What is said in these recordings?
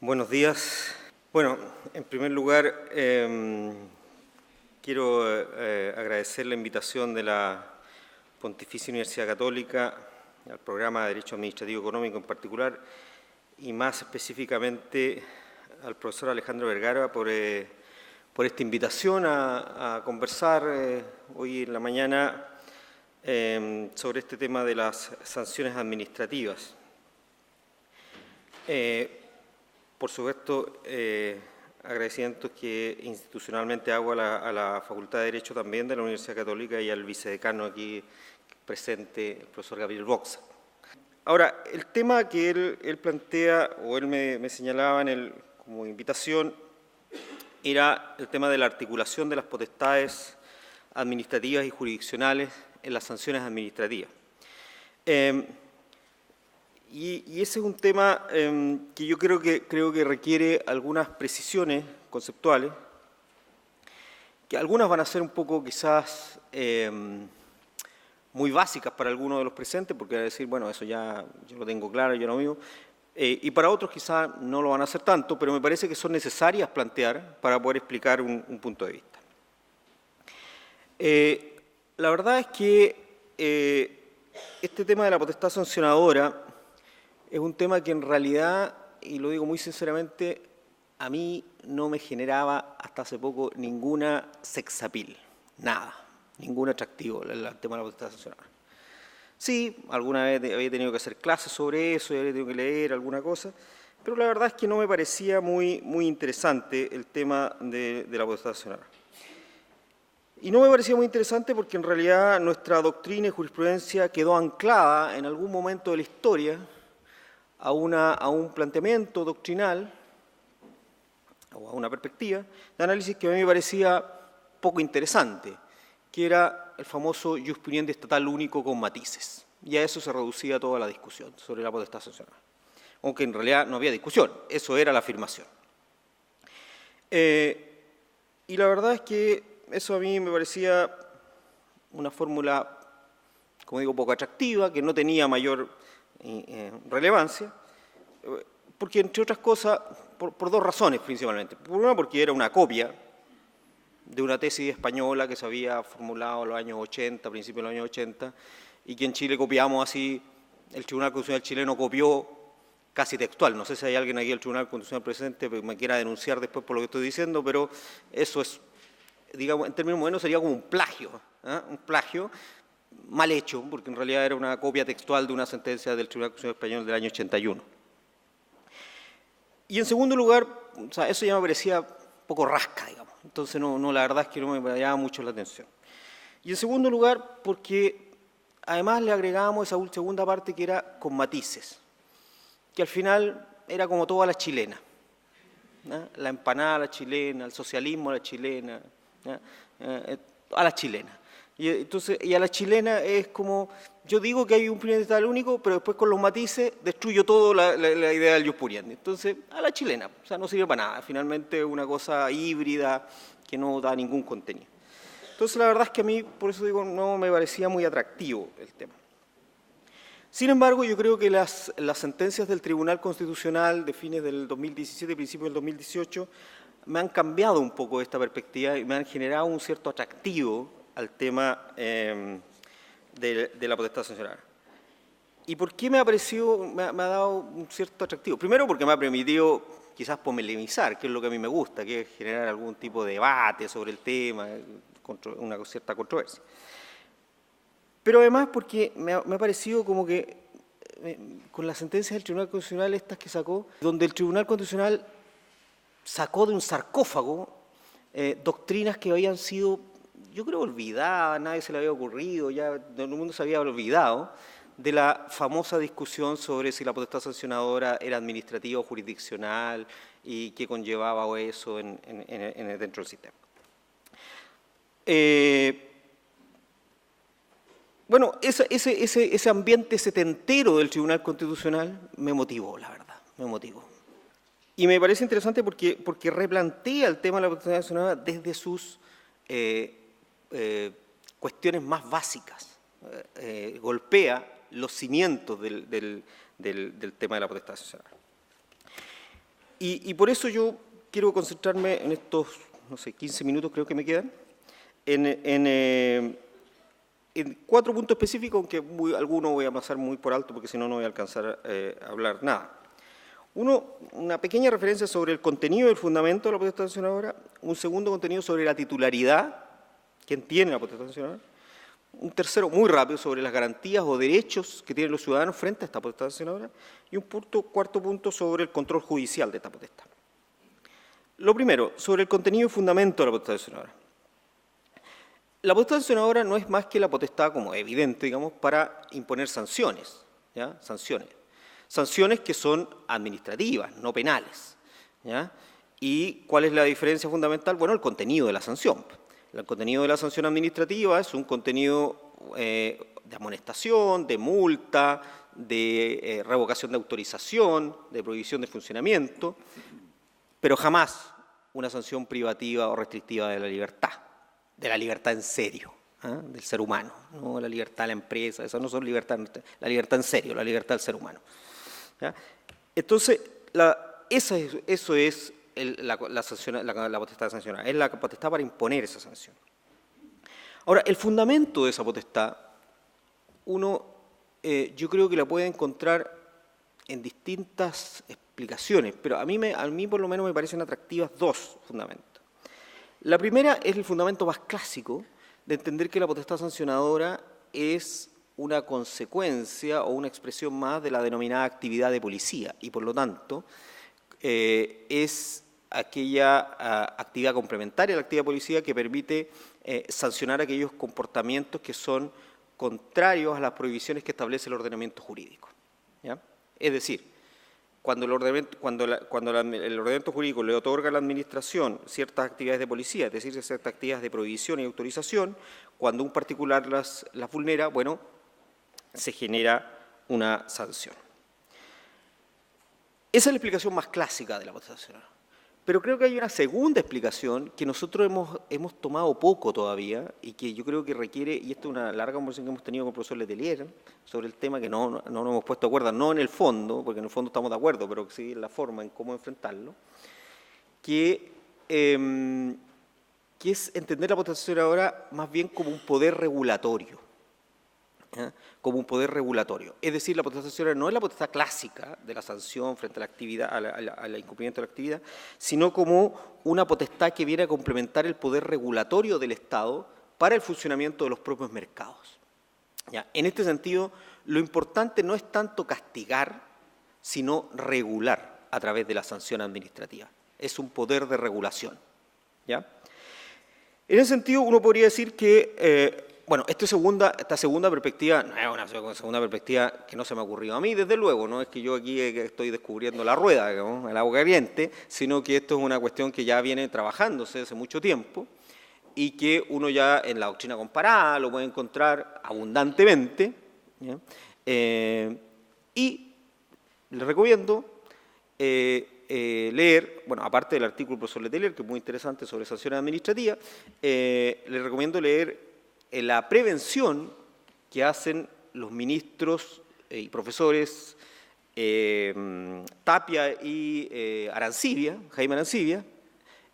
Buenos días. Bueno, en primer lugar, quiero agradecer la invitación de la Pontificia Universidad Católica al programa de Derecho Administrativo Económico en particular, y más específicamente al profesor Alejandro Vergara por esta invitación a conversar hoy en la mañana sobre este tema de las sanciones administrativas. Por supuesto, agradecimientos que institucionalmente hago a la Facultad de Derecho también de la Universidad Católica y al vicedecano aquí presente, el profesor Gabriel Boxa. Ahora, el tema que él plantea, o él me señalaba como invitación, era el tema de la articulación de las potestades administrativas y jurisdiccionales en las sanciones administrativas. Y ese es un tema que yo creo que requiere algunas precisiones conceptuales, que algunas van a ser un poco quizás muy básicas para algunos de los presentes, porque van a decir, bueno, eso ya yo lo tengo claro, yo lo mío, y para otros quizás no lo van a hacer tanto, pero me parece que son necesarias plantear para poder explicar un punto de vista. La verdad es que este tema de la potestad sancionadora es un tema que en realidad, y lo digo muy sinceramente, a mí no me generaba hasta hace poco ninguna sex appeal, nada, ningún atractivo el tema de la potestad sancionadora. Sí, alguna vez había tenido que hacer clases sobre eso, había tenido que leer alguna cosa, pero la verdad es que no me parecía muy interesante el tema de la potestad sancionadora. Y no me parecía muy interesante porque en realidad nuestra doctrina y jurisprudencia quedó anclada en algún momento de la historia a un planteamiento doctrinal o a una perspectiva de análisis que a mí me parecía poco interesante, que era el famoso jus puniendi estatal único con matices. Y a eso se reducía toda la discusión sobre la potestad sancionadora. Aunque en realidad no había discusión, eso era la afirmación. Y la verdad es que eso a mí me parecía una fórmula, como digo, poco atractiva, que no tenía mayor relevancia, porque entre otras cosas, por dos razones principalmente. Por una, porque era una copia de una tesis española que se había formulado en los años 80, principios de los años 80, y que en Chile copiamos así, el Tribunal Constitucional chileno copió casi textual. No sé si hay alguien aquí del Tribunal Constitucional presente que me quiera denunciar después por lo que estoy diciendo, pero eso es, digamos, en términos modernos sería como un plagio, un plagio mal hecho, porque en realidad era una copia textual de una sentencia del Tribunal Constitucional Español del año 81. Y en segundo lugar, o sea, eso ya me parecía poco rasca, digamos. Entonces, la verdad es que no me llamaba mucho la atención. Y en segundo lugar, porque además le agregábamos esa segunda parte que era con matices, que al final era como toda la chilena, ¿no? La empanada a la chilena, el socialismo a la chilena, ¿no? A la chilena. Y a la chilena es como, yo digo que hay un puniendi estatal único, pero después con los matices destruyo todo la idea del jus puniendi. Entonces, a la chilena, o sea, no sirve para nada. Finalmente es una cosa híbrida que no da ningún contenido. Entonces, la verdad es que a mí, por eso digo, no me parecía muy atractivo el tema. Sin embargo, yo creo que las sentencias del Tribunal Constitucional de fines del 2017 y principios del 2018 me han cambiado un poco esta perspectiva y me han generado un cierto atractivo al tema de la potestad sancionadora. ¿Y por qué me ha dado un cierto atractivo? Primero porque me ha permitido quizás polemizar, que es lo que a mí me gusta, que es generar algún tipo de debate sobre el tema, una cierta controversia. Pero además porque me ha parecido como que con las sentencias del Tribunal Constitucional, estas que sacó, donde el Tribunal Constitucional sacó de un sarcófago doctrinas que habían sido, yo creo, olvidadas, nadie se le había ocurrido, ya todo el mundo se había olvidado de la famosa discusión sobre si la potestad sancionadora era administrativa o jurisdiccional y qué conllevaba eso dentro del sistema. Bueno, ese ambiente setentero del Tribunal Constitucional me motivó, la verdad, me motivó. Y me parece interesante porque replantea el tema de la potestad sancionadora desde sus cuestiones más básicas, golpea los cimientos del tema de la potestad sancionadora. Y por eso yo quiero concentrarme en estos, no sé, 15 minutos creo que me quedan, en 4 puntos específicos, aunque algunos voy a pasar muy por alto porque si no, no voy a alcanzar a hablar nada. Uno, una pequeña referencia sobre el contenido y el fundamento de la potestad sancionadora. Un segundo contenido sobre la titularidad, quién tiene la potestad sancionadora. Un tercero, muy rápido, sobre las garantías o derechos que tienen los ciudadanos frente a esta potestad sancionadora. Y un cuarto punto sobre el control judicial de esta potestad. Lo primero, sobre el contenido y fundamento de la potestad sancionadora. La potestad sancionadora no es más que la potestad, como evidente, digamos, para imponer sanciones, ¿ya? Sanciones que son administrativas, no penales, ¿ya? ¿Y cuál es la diferencia fundamental? Bueno, el contenido de la sanción. El contenido de la sanción administrativa es un contenido de amonestación, de multa, de revocación de autorización, de prohibición de funcionamiento, pero jamás una sanción privativa o restrictiva de la libertad en serio, ¿eh? Del ser humano, no la libertad de la empresa, esas no son libertad, la libertad en serio, la libertad del ser humano. ¿Ya? Entonces, eso es la potestad sancionada, es la potestad para imponer esa sanción. Ahora, el fundamento de esa potestad, yo creo que la puede encontrar en distintas explicaciones, pero a mí por lo menos me parecen atractivas 2 fundamentos. La primera es el fundamento más clásico de entender que la potestad sancionadora es una consecuencia o una expresión más de la denominada actividad de policía y, por lo tanto, es aquella actividad complementaria a la actividad de policía que permite sancionar aquellos comportamientos que son contrarios a las prohibiciones que establece el ordenamiento jurídico, ¿ya? Es decir, cuando el ordenamiento jurídico le otorga a la administración ciertas actividades de policía, es decir, ciertas actividades de prohibición y autorización, cuando un particular las vulnera, bueno, se genera una sanción. Esa es la explicación más clásica de la potestad sancionadora. Pero creo que hay una segunda explicación que nosotros hemos tomado poco todavía y que yo creo que requiere, y esto es una larga conversación que hemos tenido con el profesor Letelier sobre el tema, que no nos hemos puesto de acuerdo, no en el fondo, porque en el fondo estamos de acuerdo, pero sí en la forma, en cómo enfrentarlo, que es entender la potestad sancionadora más bien como un poder regulatorio. ¿Eh? Como un poder regulatorio. Es decir, la potestad sancionadora no es la potestad clásica de la sanción frente a la actividad, al incumplimiento de la actividad, sino como una potestad que viene a complementar el poder regulatorio del Estado para el funcionamiento de los propios mercados. ¿Ya? En este sentido, lo importante no es tanto castigar, sino regular a través de la sanción administrativa. Es un poder de regulación. ¿Ya? En ese sentido, uno podría decir que bueno, esta segunda perspectiva no es una segunda perspectiva que no se me ha ocurrido a mí, desde luego, no es que yo aquí estoy descubriendo la rueda, digamos, el agua caliente, sino que esto es una cuestión que ya viene trabajándose hace mucho tiempo y que uno ya en la doctrina comparada lo puede encontrar abundantemente, ¿ya? Y les recomiendo leer, bueno, aparte del artículo del profesor Letelier, que es muy interesante sobre sanciones administrativas, les recomiendo leer la prevención que hacen los ministros y profesores Tapia y Jaime Arancibia,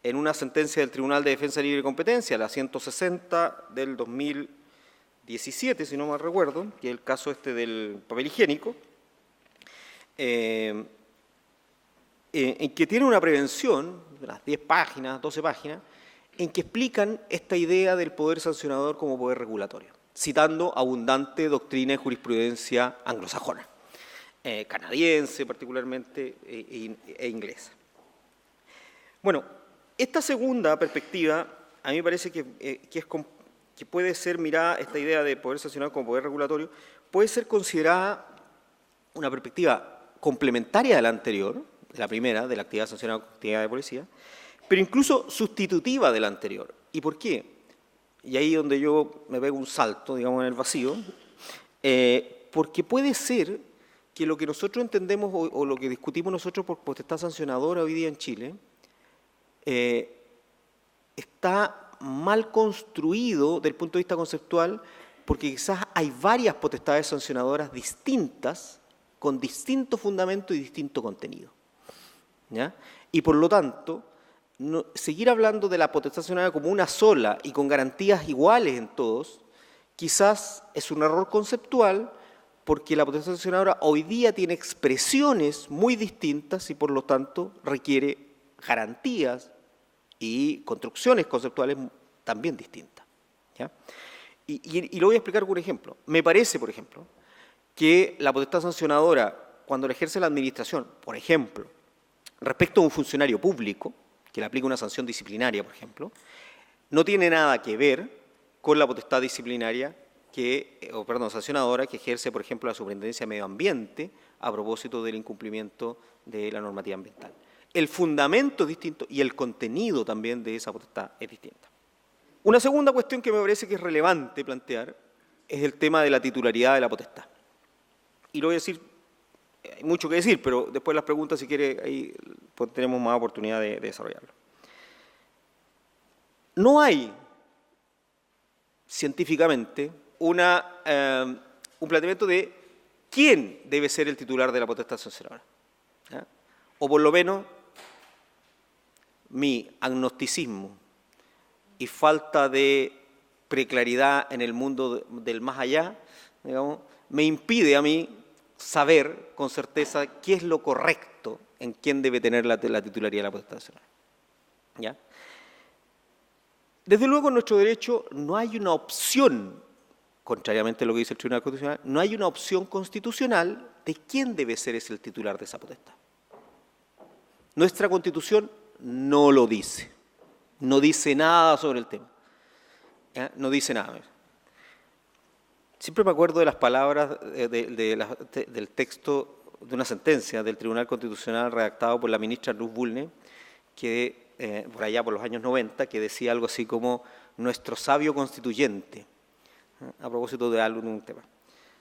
en una sentencia del Tribunal de Defensa Libre y Competencia, la 160 del 2017, si no mal recuerdo, que es el caso del papel higiénico, en que tiene una prevención de unas 10 páginas, 12 páginas, en que explican esta idea del poder sancionador como poder regulatorio, citando abundante doctrina y jurisprudencia anglosajona, canadiense particularmente e inglesa. Bueno, esta segunda perspectiva, a mí me parece que puede ser mirada, esta idea de poder sancionador como poder regulatorio, puede ser considerada una perspectiva complementaria de la anterior, la primera, de la actividad sancionada como actividad de policía, pero incluso sustitutiva de la anterior. ¿Y por qué? Y ahí es donde yo me pego un salto, digamos, en el vacío, porque puede ser que lo que nosotros entendemos o lo que discutimos nosotros por potestad sancionadora hoy día en Chile está mal construido desde el punto de vista conceptual, porque quizás hay varias potestades sancionadoras distintas, con distinto fundamento y distinto contenido. ¿Ya? Y por lo tanto, seguir hablando de la potestad sancionadora como una sola y con garantías iguales en todos, quizás es un error conceptual, porque la potestad sancionadora hoy día tiene expresiones muy distintas y por lo tanto requiere garantías y construcciones conceptuales también distintas, ¿ya? Y lo voy a explicar con un ejemplo. Me parece, por ejemplo, que la potestad sancionadora, cuando la ejerce la administración, por ejemplo, respecto a un funcionario público, que le aplica una sanción disciplinaria, por ejemplo, no tiene nada que ver con la potestad disciplinaria sancionadora que ejerce, por ejemplo, la Superintendencia de Medio Ambiente a propósito del incumplimiento de la normativa ambiental. El fundamento es distinto y el contenido también de esa potestad es distinta. Una segunda cuestión que me parece que es relevante plantear es el tema de la titularidad de la potestad. Y lo voy a decir, hay mucho que decir, pero después las preguntas, si quiere, ahí pues, tenemos más oportunidad de desarrollarlo. No hay científicamente un planteamiento de quién debe ser el titular de la potestad sancionadora, ¿ya? O por lo menos mi agnosticismo y falta de preclaridad en el mundo del más allá, digamos, me impide a mí saber con certeza qué es lo correcto en quién debe tener la titularidad de la potestad sancionadora, ¿ya? Desde luego en nuestro derecho no hay una opción, contrariamente a lo que dice el Tribunal Constitucional, no hay una opción constitucional de quién debe ser el titular de esa potestad. Nuestra Constitución no lo dice, no dice nada sobre el tema, ¿ya? No dice nada. Siempre me acuerdo de las palabras del texto de una sentencia del Tribunal Constitucional redactado por la ministra Ruth Bulnes, que por allá por los años 90, que decía algo así como nuestro sabio constituyente, a propósito de algo en un tema.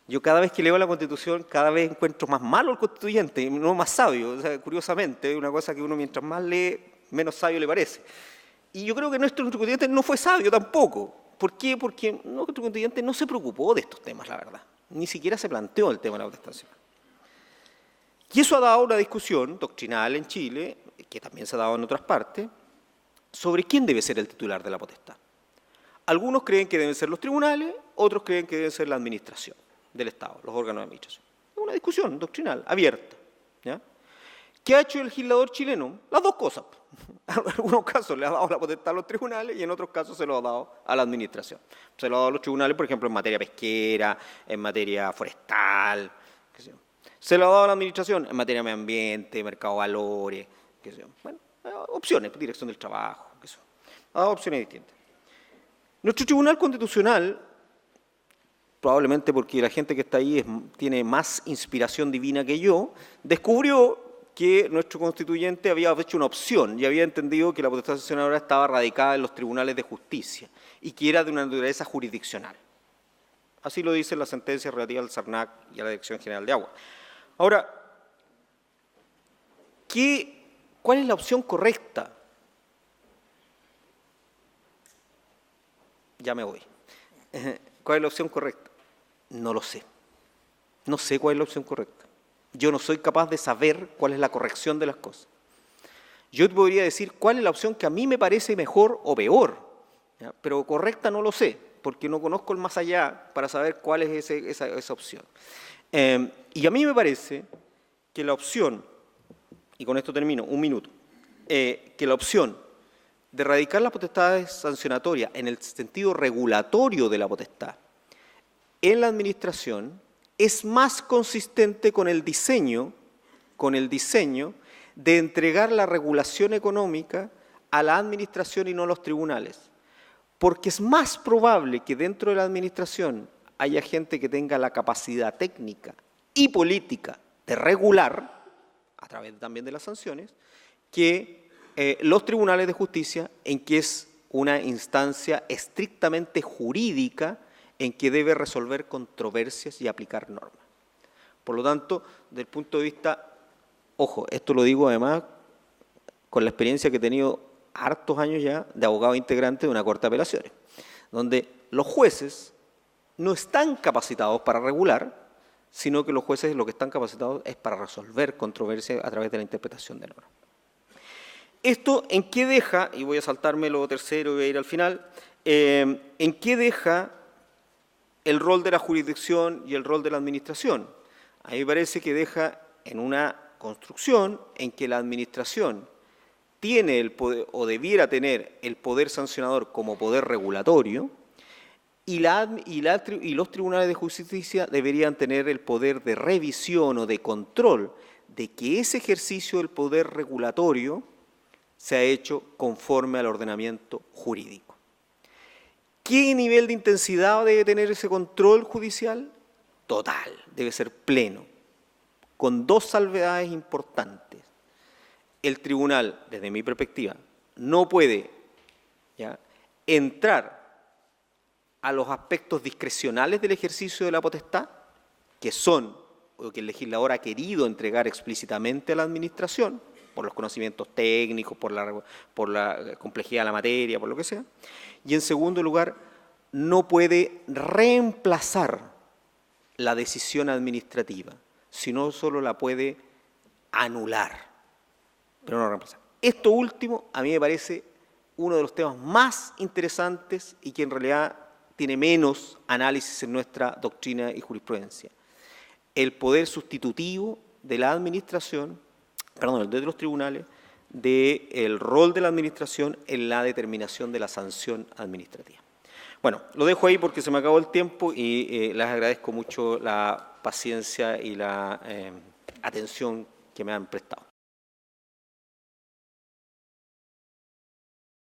Yo cada vez que leo la Constitución, cada vez encuentro más malo el constituyente, no más sabio. O sea, curiosamente, es una cosa que uno mientras más lee, menos sabio le parece. Y yo creo que nuestro constituyente no fue sabio tampoco. ¿Por qué? Porque nuestro constituyente no se preocupó de estos temas, la verdad. Ni siquiera se planteó el tema de la potestad. Y eso ha dado una discusión doctrinal en Chile, que también se ha dado en otras partes, sobre quién debe ser el titular de la potestad. Algunos creen que deben ser los tribunales, otros creen que debe ser la administración del Estado, los órganos de administración. Es una discusión doctrinal, abierta, ¿ya? ¿Qué ha hecho el legislador chileno? Las dos cosas. En algunos casos le ha dado la potestad a los tribunales y en otros casos se lo ha dado a la administración. Se lo ha dado a los tribunales, por ejemplo, en materia pesquera, en materia forestal, qué sé yo. Se lo ha dado a la administración en materia de medio ambiente, mercado de valores, qué sé yo. Bueno, opciones, dirección del trabajo, qué sé yo. Ha dado opciones distintas. Nuestro Tribunal Constitucional, probablemente porque la gente que está ahí tiene más inspiración divina que yo, descubrió que nuestro constituyente había hecho una opción y había entendido que la potestad sancionadora estaba radicada en los tribunales de justicia y que era de una naturaleza jurisdiccional. Así lo dice la sentencia relativa al SARNAC y a la Dirección General de Agua. Ahora, ¿cuál es la opción correcta? Ya me voy. ¿Cuál es la opción correcta? No lo sé. No sé cuál es la opción correcta. Yo no soy capaz de saber cuál es la corrección de las cosas. Yo te podría decir cuál es la opción que a mí me parece mejor o peor, ¿ya? Pero correcta no lo sé, porque no conozco el más allá para saber cuál es esa opción. Y a mí me parece que la opción, y con esto termino, un minuto, que la opción de erradicar las potestades sancionatorias en el sentido regulatorio de la potestad en la administración es más consistente con el diseño de entregar la regulación económica a la administración y no a los tribunales. Porque es más probable que dentro de la administración haya gente que tenga la capacidad técnica y política de regular, a través también de las sanciones, que los tribunales de justicia, en que es una instancia estrictamente jurídica en que debe resolver controversias y aplicar normas. Por lo tanto, desde el punto de vista, ojo, esto lo digo además con la experiencia que he tenido hartos años ya de abogado integrante de una corte de apelaciones, donde los jueces no están capacitados para regular, sino que los jueces lo que están capacitados es para resolver controversias a través de la interpretación de normas. ¿Esto en qué deja, y voy a saltarme lo tercero y voy a ir al final, en qué deja el rol de la jurisdicción y el rol de la administración? A mí me parece que deja en una construcción en que la administración tiene el poder, o debiera tener el poder sancionador como poder regulatorio, y los tribunales de justicia deberían tener el poder de revisión o de control de que ese ejercicio del poder regulatorio se ha hecho conforme al ordenamiento jurídico. ¿Qué nivel de intensidad debe tener ese control judicial? Total, debe ser pleno, con dos salvedades importantes. El tribunal, desde mi perspectiva, no puede entrar a los aspectos discrecionales del ejercicio de la potestad, que son o que el legislador ha querido entregar explícitamente a la administración, por los conocimientos técnicos, por la complejidad de la materia, por lo que sea. Y en segundo lugar, no puede reemplazar la decisión administrativa, sino solo la puede anular, pero no reemplazar. Esto último a mí me parece uno de los temas más interesantes y que en realidad tiene menos análisis en nuestra doctrina y jurisprudencia. El poder sustitutivo de la administración, perdón, de los tribunales, del rol de la administración en la determinación de la sanción administrativa. Bueno, lo dejo ahí porque se me acabó el tiempo y les agradezco mucho la paciencia y la atención que me han prestado.